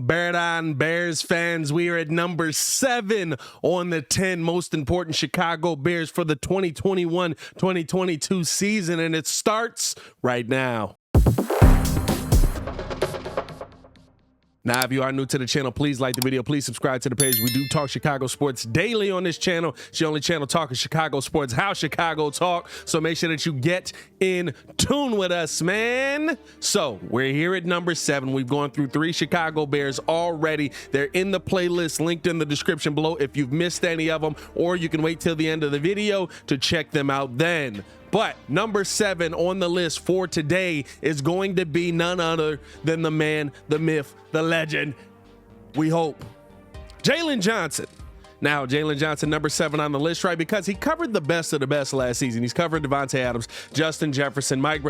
Bear down, Bears fans. We are at number 7 on the 10 most important Chicago Bears for the 2021-2022 season, and it starts right now. Now, if you are new to the channel, please like the video. Please subscribe to the page. We do talk Chicago sports daily on this channel. It's the only channel talking Chicago sports, how Chicago talk. So make sure that you get in tune with us, man. So we're here at number 7. We've gone through 3 Chicago Bears already. They're in the playlist linked in the description below if you've missed any of them, or you can wait till the end of the video to check them out then. But number 7 on the list for today is going to be none other than the man, the myth, the legend, we hope, Jaylon Johnson. Now, Jaylon Johnson, number 7 on the list, right? Because he covered the best of the best last season. He's covered Devontae Adams, Justin Jefferson, Mike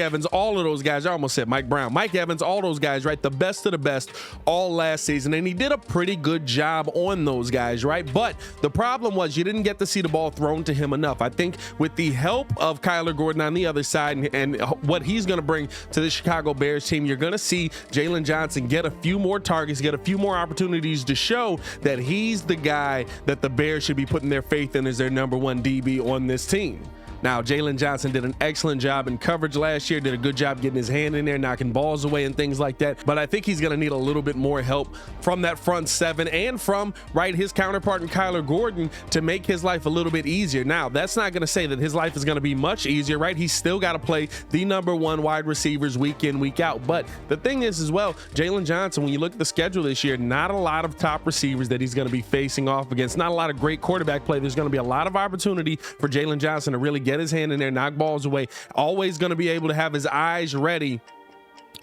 Evans, all of those guys. I almost said Mike Brown, Mike Evans, all those guys, right? The best of the best all last season. And he did a pretty good job on those guys, right? But the problem was you didn't get to see the ball thrown to him enough. I think with the help of Kyler Gordon on the other side and what he's going to bring to the Chicago Bears team, you're going to see Jaylon Johnson get a few more targets, get a few more opportunities to show that he's the guy that the Bears should be putting their faith in as their number 1 DB on this team. Now, Jaylon Johnson did an excellent job in coverage last year, did a good job getting his hand in there, knocking balls away and things like that. But I think he's going to need a little bit more help from that front 7 and from, right, his counterpart in Kyler Gordon to make his life a little bit easier. Now, that's not going to say that his life is going to be much easier, right? He's still got to play the number 1 wide receivers week in, week out. But the thing is as well, Jaylon Johnson, when you look at the schedule this year, not a lot of top receivers that he's going to be facing off against, not a lot of great quarterback play. There's going to be a lot of opportunity for Jaylon Johnson to really get his hand in there, knock balls away, always going to be able to have his eyes ready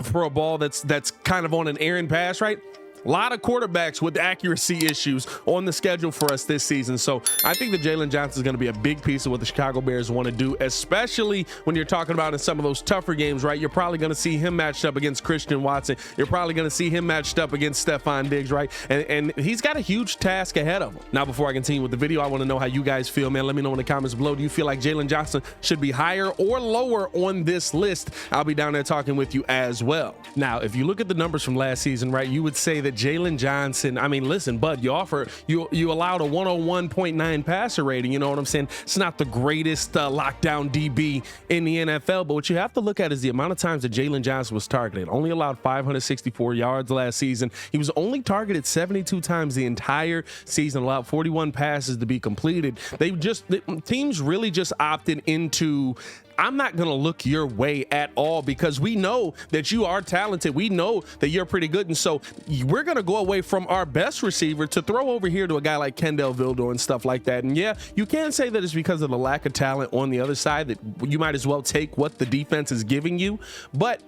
for a ball that's kind of on an errant pass, right? A lot of quarterbacks with accuracy issues on the schedule for us this season. So I think that Jaylon Johnson is going to be a big piece of what the Chicago Bears want to do, especially when you're talking about in some of those tougher games, right? You're probably going to see him matched up against Christian Watson. You're probably going to see him matched up against Stephon Diggs, right? And he's got a huge task ahead of him. Now, before I continue with the video, I want to know how you guys feel, man. Let me know in the comments below. Do you feel like Jaylon Johnson should be higher or lower on this list? I'll be down there talking with you as well. Now, if you look at the numbers from last season, right, you would say that Jaylon Johnson, I mean, listen, bud, you allowed a 101.9 passer rating. You know what I'm saying? It's not the greatest lockdown DB in the NFL, but what you have to look at is the amount of times that Jaylon Johnson was targeted. Only allowed 564 yards last season. He was only targeted 72 times the entire season, allowed 41 passes to be completed. Teams really just opted into, I'm not going to look your way at all because we know that you are talented. We know that you're pretty good. And so we're going to go away from our best receiver to throw over here to a guy like Kendall Vildor and stuff like that. And yeah, you can say that it's because of the lack of talent on the other side that you might as well take what the defense is giving you. But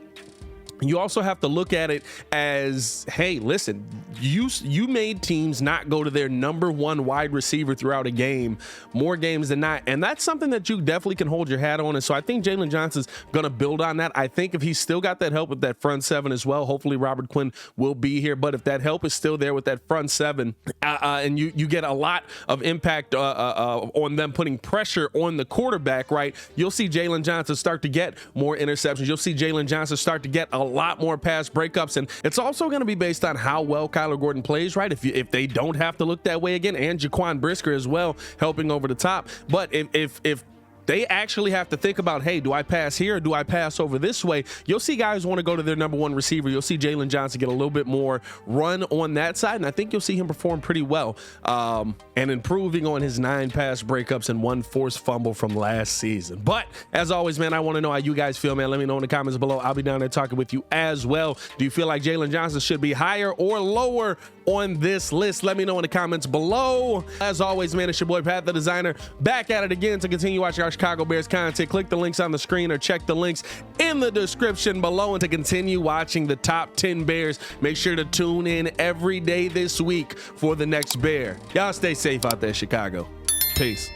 you also have to look at it as, hey, listen, you made teams not go to their number 1 wide receiver throughout a game more games than not. And that's something that you definitely can hold your hat on. And so I think Jaylon Johnson's going to build on that. I think if he's still got that help with that front 7 as well, hopefully Robert Quinn will be here. But if that help is still there with that front 7 and you get a lot of impact on them putting pressure on the quarterback, right, you'll see Jaylon Johnson start to get more interceptions. You'll see Jaylon Johnson start to get a lot more pass breakups, and it's also going to be based on how well Kyler Gordon plays, right? If they don't have to look that way again, and Jaquan Brisker as well helping over the top. But if they actually have to think about, hey, do I pass here or do I pass over this way? You'll see guys want to go to their number 1 receiver. You'll see Jaylon Johnson get a little bit more run on that side, and I think you'll see him perform pretty well and improving on his 9 pass breakups and 1 forced fumble from last season. But as always, man, I want to know how you guys feel, man. Let me know in the comments below. I'll be down there talking with you as well. Do you feel like Jaylon Johnson should be higher or lower on this list? Let me know in the comments below. As always, man, it's your boy Pat the Designer back at it again to continue watching our Chicago Bears content. Click the links on the screen or check the links in the description below. And to continue watching the top 10 Bears, make sure to tune in every day this week for the next Bear. Y'all stay safe out there, Chicago. Peace.